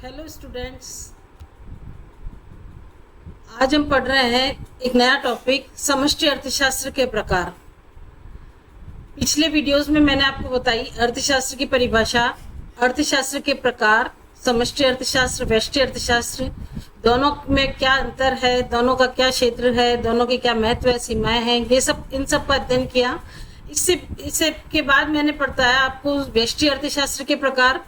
Hello students. आज हम पढ़ रहे हैं एक नया टॉपिक समष्टि अर्थशास्त्र के प्रकार। पिछले वीडियोस में मैंने आपको बताई अर्थशास्त्र की परिभाषा, अर्थशास्त्र के प्रकार, समष्टि अर्थशास्त्र, व्यष्टि अर्थशास्त्र, दोनों में क्या अंतर है, दोनों का क्या क्षेत्र है, दोनों की क्या महत्व है, सीमाएं हैं, ये सब इन सब का अध्ययन किया। इससे के बाद मैंने बताया आपको व्यष्टि अर्थशास्त्र के प्रकार,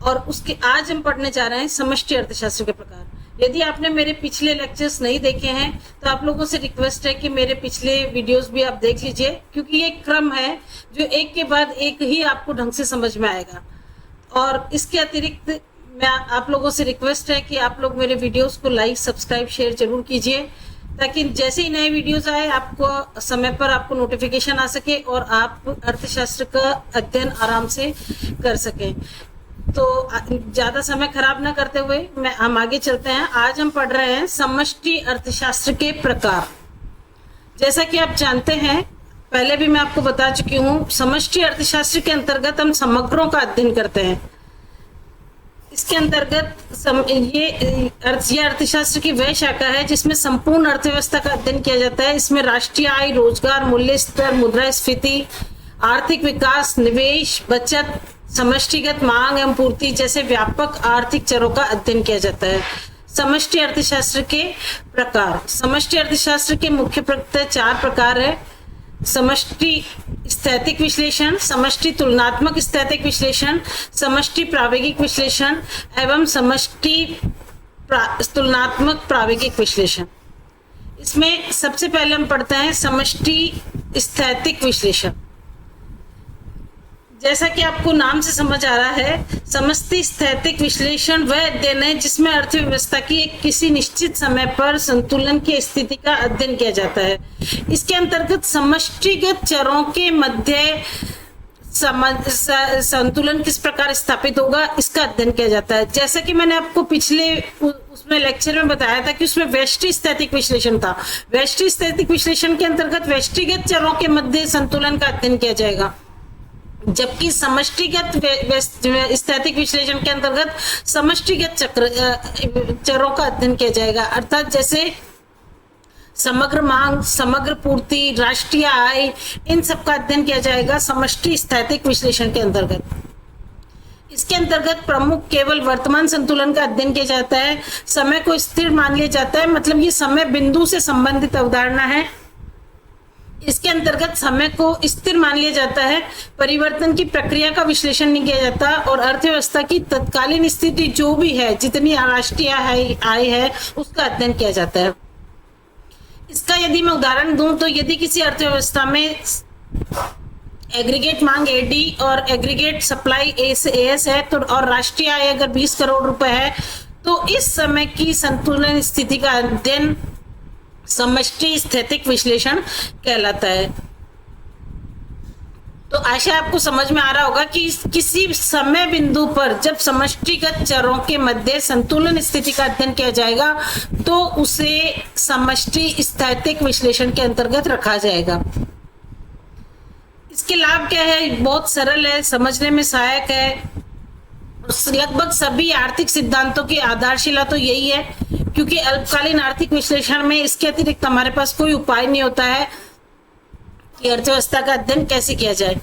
और उसके आज हम पढ़ने जा रहे हैं समष्टि अर्थशास्त्र के प्रकार। यदि आपने मेरे पिछले लेक्चर्स नहीं देखे हैं तो आप लोगों से रिक्वेस्ट है कि मेरे पिछले वीडियोस भी आप देख लीजिए, क्योंकि ये क्रम है जो एक के बाद एक ही आपको ढंग से समझ में आएगा। और इसके अतिरिक्त मैं आप लोगों से रिक्वेस्ट है कि आप लोग मेरे वीडियोस को लाइक, सब्सक्राइब, शेयर जरूर कीजिए, ताकि जैसे ही नए वीडियोस आए आपको समय पर आपको नोटिफिकेशन आ सके और आप अर्थशास्त्र का अध्ययन आराम से कर सकें। तो ज्यादा समय खराब ना करते हुए हम आगे चलते हैं। आज हम पढ़ रहे हैं समष्टि अर्थशास्त्र के प्रकार। जैसा कि आप जानते हैं, पहले भी मैं आपको बता चुकी हूँ, समष्टि अर्थशास्त्र के अंतर्गत हम समग्रों का अध्ययन करते हैं। इसके अंतर्गत ये अर्थशास्त्र की वह शाखा है जिसमें संपूर्ण अर्थव्यवस्था का अध्ययन किया जाता है। इसमें राष्ट्रीय आय, रोजगार, मूल्य स्तर, मुद्रास्फीति, आर्थिक विकास, निवेश, बचत, समष्टिगत मांग एवं पूर्ति जैसे व्यापक आर्थिक चरों का अध्ययन किया जाता है। समष्टि अर्थशास्त्र के प्रकार। समष्टि अर्थशास्त्र के मुख्य चार प्रकार है: समष्टि स्थैतिक विश्लेषण, समष्टि तुलनात्मक स्थैतिक विश्लेषण, समष्टि प्रायोगिक विश्लेषण एवं समष्टि तुलनात्मक प्रायोगिक विश्लेषण। इसमें सबसे पहले हम पढ़ते हैं समष्टि स्थैतिक विश्लेषण। जैसा कि आपको नाम से समझ आ रहा है, समष्टि स्थैतिक विश्लेषण वह अध्ययन है जिसमें अर्थव्यवस्था की एक किसी निश्चित समय पर संतुलन की स्थिति का अध्ययन किया जाता है। इसके अंतर्गत समष्टिगत चरों के मध्य संतुलन किस प्रकार स्थापित होगा, इसका अध्ययन किया जाता है। जैसा कि मैंने आपको पिछले उसमें लेक्चर में बताया था कि उसमें व्यष्टि स्थैतिक विश्लेषण था। व्यष्टि स्थैतिक विश्लेषण के अंतर्गत व्यष्टिगत चरों के मध्य संतुलन का अध्ययन किया जाएगा, जबकि समष्टिगत स्थैतिक विश्लेषण के अंतर्गत समष्टिगत चरों का अध्ययन किया जाएगा। अर्थात जैसे समग्र मांग, समग्र पूर्ति, राष्ट्रीय आय, इन सब का अध्ययन किया जाएगा समष्टि स्थैतिक विश्लेषण के अंतर्गत। इसके अंतर्गत प्रमुख केवल वर्तमान संतुलन का अध्ययन किया जाता है। समय को स्थिर मान लिया जाता है, मतलब ये समय बिंदु से संबंधित अवधारणा है। इसके अंतर्गत समय को स्थिर मान लिया जाता है, परिवर्तन की प्रक्रिया का विश्लेषण नहीं किया जाता, और अर्थव्यवस्था की तत्कालीन स्थिति जो भी है, जितनी राष्ट्रीय आय है, उसका अध्ययन किया जाता है। इसका यदि मैं उदाहरण दूं तो यदि किसी अर्थव्यवस्था में एग्रीगेट मांग AD और एग्रीगेट सप्लाई AS है, तो और राष्ट्रीय आय अगर 20 करोड़ रुपए है, तो इस समय की संतुलन स्थिति का अध्ययन समष्टि स्थैतिक विश्लेषण कहलाता है। तो आशा आपको समझ में आ रहा होगा कि किसी समय बिंदु पर जब समष्टिगत चरों के मध्य संतुलन स्थिति का अध्ययन किया जाएगा तो उसे समष्टि स्थैतिक विश्लेषण के अंतर्गत रखा जाएगा। इसके लाभ क्या है? बहुत सरल है, समझने में सहायक है। लगभग सभी आर्थिक सिद्धांतों की आधारशिला तो यही है, क्योंकि अल्पकालीन आर्थिक विश्लेषण में इसके अतिरिक्त हमारे पास कोई उपाय नहीं होता है कि अर्थव्यवस्था का अध्ययन कैसे किया जाए।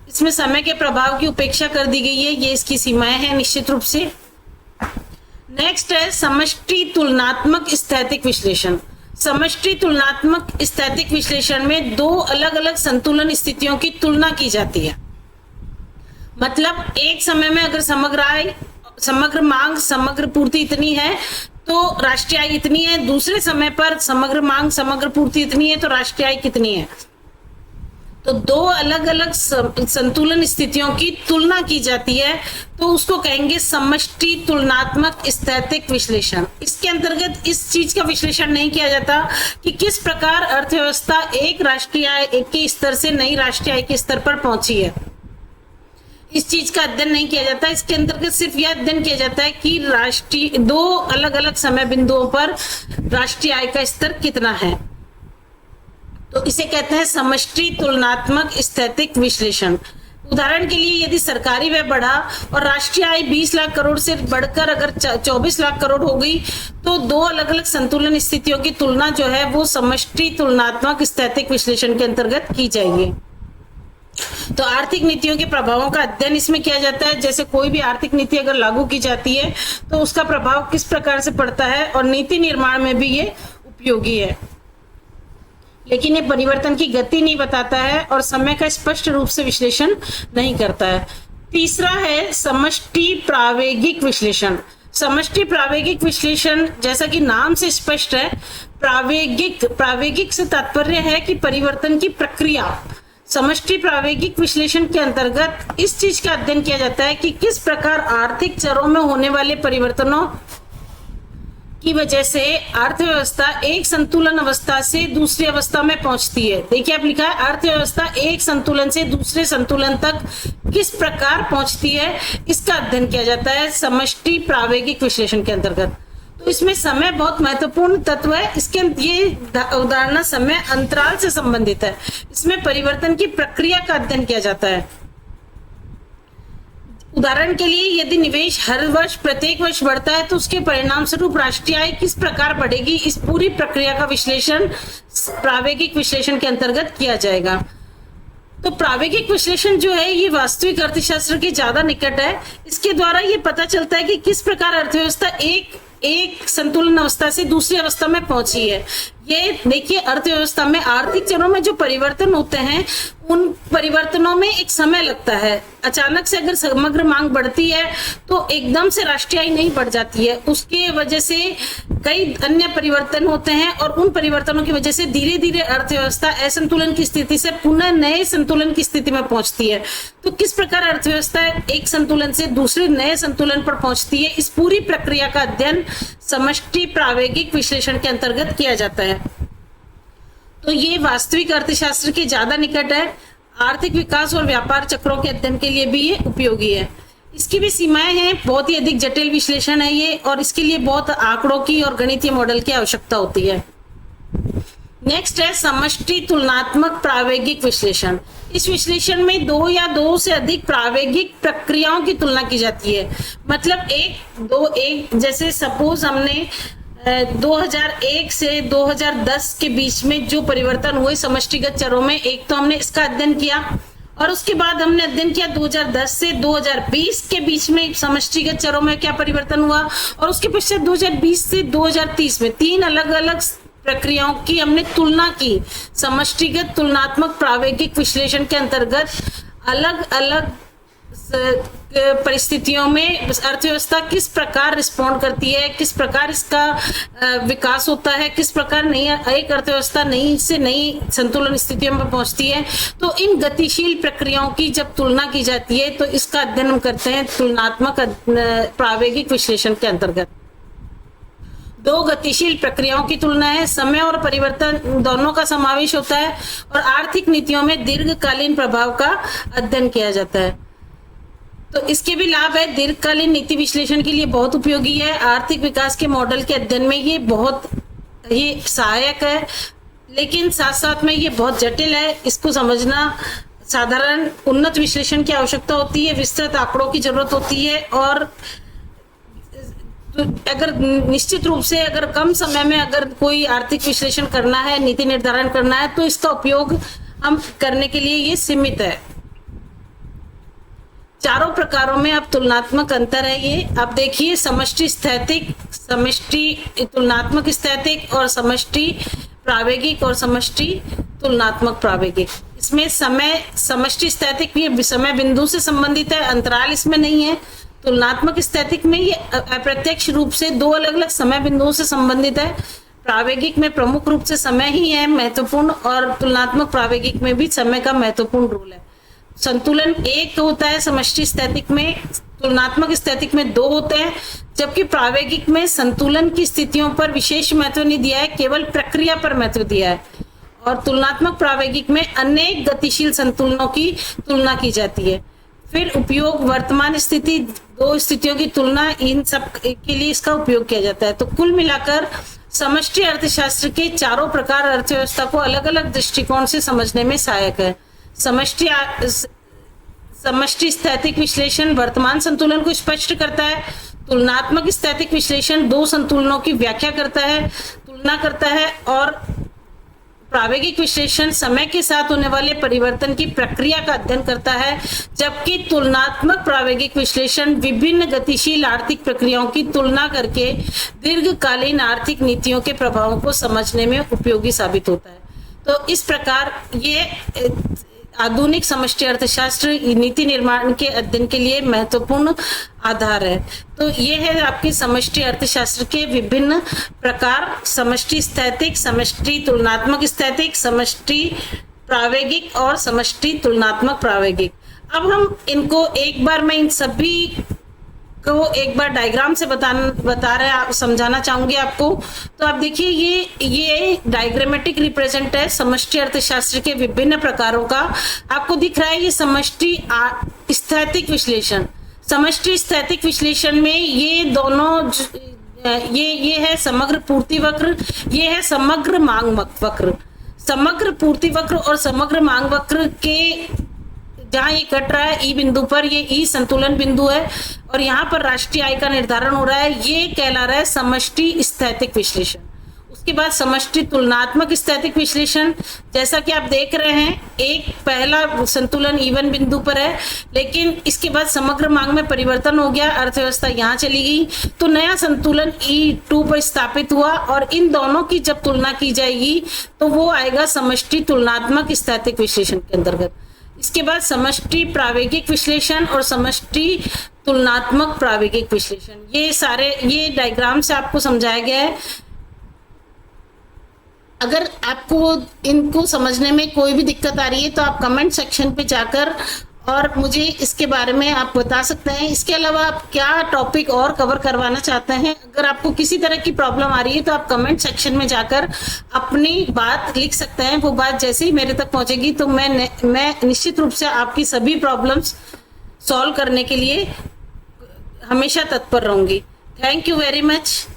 इसमें समय के प्रभाव की उपेक्षा कर दी गई है, ये इसकी सीमाएं हैं निश्चित रूप से। नेक्स्ट है समष्टि तुलनात्मक स्थैतिक विश्लेषण। समष्टि तुलनात्मक स्थैतिक विश्लेषण में दो अलग अलग संतुलन स्थितियों की तुलना की जाती है। मतलब एक समय में अगर समग्र आय, समग्र मांग, समग्र पूर्ति इतनी है तो राष्ट्रीय आय इतनी है, दूसरे समय पर समग्र मांग, समग्र पूर्ति इतनी है तो राष्ट्रीय आय कितनी है। तो दो अलग अलग संतुलन स्थितियों की तुलना की जाती है, तो उसको कहेंगे समष्टि तुलनात्मक स्थैतिक विश्लेषण। इसके अंतर्गत इस चीज का विश्लेषण नहीं किया जाता कि किस प्रकार अर्थव्यवस्था एक राष्ट्रीय आय के स्तर से नई राष्ट्रीय आय के स्तर पर पहुंची है, इस चीज का अध्ययन नहीं किया जाता। इसके अंतर्गत सिर्फ यह अध्ययन किया जाता है कि राष्ट्रीय दो अलग अलग समय बिंदुओं पर राष्ट्रीय आय का स्तर कितना है। तो इसे कहते हैं समष्टि तुलनात्मक स्थैतिक विश्लेषण। उदाहरण के लिए यदि सरकारी व्यय बढ़ा और राष्ट्रीय आय 20 लाख करोड़ से बढ़कर अगर 24 लाख करोड़ हो गई, तो दो अलग अलग संतुलन स्थितियों की तुलना जो है वो समष्टि तुलनात्मक स्थैतिक विश्लेषण के अंतर्गत की जाएगी। तो आर्थिक नीतियों के प्रभावों का अध्ययन इसमें किया जाता है। जैसे कोई भी आर्थिक नीति अगर लागू की जाती है तो उसका प्रभाव किस प्रकार से पड़ता है, और नीति निर्माण में भी ये उपयोगी है। लेकिन ये परिवर्तन की गति नहीं बताता है और समय का स्पष्ट रूप से विश्लेषण नहीं करता है। तीसरा है समष्टि प्रावेगिक विश्लेषण। समष्टि प्रावेगिक विश्लेषण जैसा कि नाम से स्पष्ट है, प्रावेगिक से तात्पर्य है कि परिवर्तन की प्रक्रिया। समष्टि प्रावेगिक विश्लेषण के अंतर्गत इस चीज का अध्ययन किया जाता है कि किस प्रकार आर्थिक चरों में होने वाले परिवर्तनों की वजह से अर्थव्यवस्था एक संतुलन अवस्था से दूसरी अवस्था में पहुंचती है। देखिए आप लिखा है अर्थव्यवस्था एक संतुलन से दूसरे संतुलन तक किस प्रकार पहुंचती है, इसका अध्ययन किया जाता है समष्टि प्रावेगिक विश्लेषण के अंतर्गत। तो इसमें समय बहुत महत्वपूर्ण तत्व है। इसके ये उदाहरण समय अंतराल से संबंधित है। इसमें परिवर्तन की प्रक्रिया का अध्ययन किया जाता है। उदाहरण के लिए यदि निवेश हर वर्ष प्रत्येक वर्ष बढ़ता है तो उसके परिणाम स्वरूप राष्ट्रीय आय किस प्रकार बढ़ेगी, इस पूरी प्रक्रिया का विश्लेषण प्रावेगिक विश्लेषण के अंतर्गत किया जाएगा। तो प्रावेगिक विश्लेषण जो है ये वास्तविक अर्थशास्त्र के ज्यादा निकट है। इसके द्वारा ये पता चलता है कि किस प्रकार अर्थव्यवस्था एक संतुलन अवस्था से दूसरी अवस्था में पहुंची है। ये देखिए अर्थव्यवस्था में आर्थिक चरों में जो परिवर्तन होते हैं उन परिवर्तनों में एक समय लगता है। अचानक से अगर समग्र मांग बढ़ती है तो एकदम से राष्ट्रीय आय नहीं बढ़ जाती है, उसके वजह से कई अन्य परिवर्तन होते हैं और उन परिवर्तनों की वजह से धीरे धीरे अर्थव्यवस्था असंतुलन की स्थिति से पुनः नए संतुलन की स्थिति में पहुंचती है। तो किस प्रकार अर्थव्यवस्था एक संतुलन से दूसरे नए संतुलन पर पहुंचती है, इस पूरी प्रक्रिया का अध्ययन समष्टि प्रावेगिक विश्लेषण के अंतर्गत किया जाता है। तो ये वास्तविक अर्थशास्त्र के ज्यादा निकट है। आर्थिक विकास और व्यापार चक्रों के अध्ययन के लिए भी ये उपयोगी है। इसकी भी सीमाएं हैं, बहुत ही अधिक जटिल विश्लेषण है ये, और इसके लिए बहुत आंकड़ों की और गणितीय मॉडल की आवश्यकता होती है। नेक्स्ट है समष्टि तुलनात्मक प्रावेगिक विश्लेषण। इस विश्लेषण में दो या दो से अधिक प्रावेगिक प्रक्रियाओं की तुलना की जाती है। मतलब एक जैसे सपोज हमने 2001 से 2010 के बीच में जो परिवर्तन हुए समष्टिगत चरों में, एक तो हमने इसका अध्ययन किया और उसके बाद हमने अध्ययन किया 2010 से 2020 के बीच में समष्टिगत चरों में क्या परिवर्तन हुआ, और उसके पश्चात 2020 से 2030 में तीन अलग अलग प्रक्रियाओं की हमने तुलना की। समष्टिगत तुलनात्मक प्रावेगिक विश्लेषण के अंतर्गत अलग अलग परिस्थितियों में अर्थव्यवस्था किस प्रकार रिस्पॉन्ड करती है, किस प्रकार इसका विकास होता है, किस प्रकार नई एक अर्थव्यवस्था नई से नई संतुलन स्थितियों में पहुंचती है। तो इन गतिशील प्रक्रियाओं की जब तुलना की जाती है तो इसका अध्ययन हम करते हैं तुलनात्मक प्रावेगिक विश्लेषण के अंतर्गत। दो गतिशील प्रक्रियाओं की तुलना है, समय और परिवर्तन दोनों का समावेश होता है, और आर्थिक नीतियों में दीर्घकालीन प्रभाव का अध्ययन किया जाता है। तो इसके भी लाभ है, दीर्घकालीन नीति विश्लेषण के लिए बहुत उपयोगी है। आर्थिक विकास के मॉडल के अध्ययन में ये सहायक है, लेकिन साथ साथ में ये बहुत जटिल है। इसको समझना साधारण उन्नत विश्लेषण की आवश्यकता होती है, विस्तृत आंकड़ों की जरूरत होती है, और अगर निश्चित रूप से अगर कम समय में अगर कोई आर्थिक विश्लेषण करना है, नीति निर्धारण करना है, तो इसका उपयोग हम करने के लिए ये सीमित है। चारों प्रकारों में अब तुलनात्मक अंतर है। ये आप देखिए समष्टि स्थैतिक, समष्टि तुलनात्मक स्थैतिक, और समष्टि प्रावेगिक और समष्टि तुलनात्मक प्रावेगिक। इसमें समय समष्टि स्थैतिक ये समय बिंदु से संबंधित है, अंतराल इसमें नहीं है। तुलनात्मक स्थैतिक में ये अप्रत्यक्ष रूप से दो अलग अलग समय बिंदुओं से संबंधित है। प्रावेगिक में प्रमुख रूप से समय ही है महत्वपूर्ण, और तुलनात्मक प्रावेगिक में भी समय का महत्वपूर्ण रोल है। संतुलन एक होता है समष्टि स्थैतिक में, तुलनात्मक स्थैतिक में दो होते हैं, जबकि प्रावेगिक में संतुलन की स्थितियों पर विशेष महत्व नहीं दिया है, केवल प्रक्रिया पर महत्व दिया है। और तुलनात्मक प्रावेगिक में अनेक गतिशील संतुलनों की तुलना की जाती है। फिर उपयोग वर्तमान स्थिति, दो स्थितियों की तुलना, इन सब के लिए इसका उपयोग किया जाता है। तो कुल मिलाकर समष्टि अर्थशास्त्र के चारों प्रकार अर्थव्यवस्था को अलग अलग दृष्टिकोण से समझने में सहायक है। समष्टि स्थैतिक विश्लेषण वर्तमान संतुलन को स्पष्ट करता है। तुलनात्मक स्थैतिक विश्लेषण दो संतुलनों की व्याख्या करता है, तुलना करता है। और प्रावेगिक विश्लेषण समय के साथ होने वाले परिवर्तन की प्रक्रिया का अध्ययन करता है, जबकि तुलनात्मक प्रावेगिक विश्लेषण विभिन्न गतिशील आर्थिक प्रक्रियाओं की तुलना करके दीर्घकालीन आर्थिक नीतियों के प्रभावों को समझने में उपयोगी साबित होता है। तो इस प्रकार ये आधुनिक समष्टि अर्थशास्त्र नीति निर्माण के अध्ययन के लिए महत्वपूर्ण आधार है। तो ये है आपके समष्टि अर्थशास्त्र के विभिन्न प्रकार, समष्टि स्थैतिक, समष्टि तुलनात्मक स्थैतिक, समष्टि प्रावेगिक और समष्टि तुलनात्मक प्रावेगिक। अब हम इनको एक बार मैं इन सभी को एक बार डायग्राम से समझाना चाहूंगी आपको। तो आप देखिए ये डायग्रामेटिक रिप्रेजेंट है समष्टि अर्थशास्त्र के विभिन्न प्रकारों का। आपको दिख रहा है ये समष्टि स्थैतिक विश्लेषण। समष्टि स्थैतिक विश्लेषण में ये दोनों ये है समग्र पूर्ति वक्र, ये है समग्र मांग वक्र। समग्र पूर्ति वक्र और समग्र मांग वक्र के जहां ये कट रहा है ई बिंदु पर, ये ई संतुलन बिंदु है और यहाँ पर राष्ट्रीय आय का निर्धारण हो रहा है, ये कहला रहा है समष्टि स्थैतिक विश्लेषण। उसके बाद समष्टि तुलनात्मक स्थैतिक विश्लेषण, जैसा कि आप देख रहे हैं एक पहला संतुलन E1 बिंदु पर है, लेकिन इसके बाद समग्र मांग में परिवर्तन हो गया, अर्थव्यवस्था यहाँ चली गई, तो नया संतुलन E2 पर स्थापित हुआ और इन दोनों की जब तुलना की जाएगी तो वो आएगा समष्टि तुलनात्मक स्थैतिक विश्लेषण के अंतर्गत। इसके बाद समष्टि प्रावेगिक विश्लेषण और समष्टि तुलनात्मक प्रावेगिक विश्लेषण, ये डायग्राम से आपको समझाया गया है। अगर आपको इनको समझने में कोई भी दिक्कत आ रही है तो आप कमेंट सेक्शन पे जाकर और मुझे इसके बारे में आप बता सकते हैं। इसके अलावा आप क्या टॉपिक और कवर करवाना चाहते हैं, अगर आपको किसी तरह की प्रॉब्लम आ रही है तो आप कमेंट सेक्शन में जाकर अपनी बात लिख सकते हैं। वो बात जैसे ही मेरे तक पहुंचेगी तो मैं निश्चित रूप से आपकी सभी प्रॉब्लम्स सॉल्व करने के लिए हमेशा तत्पर रहूंगी। Thank you very much.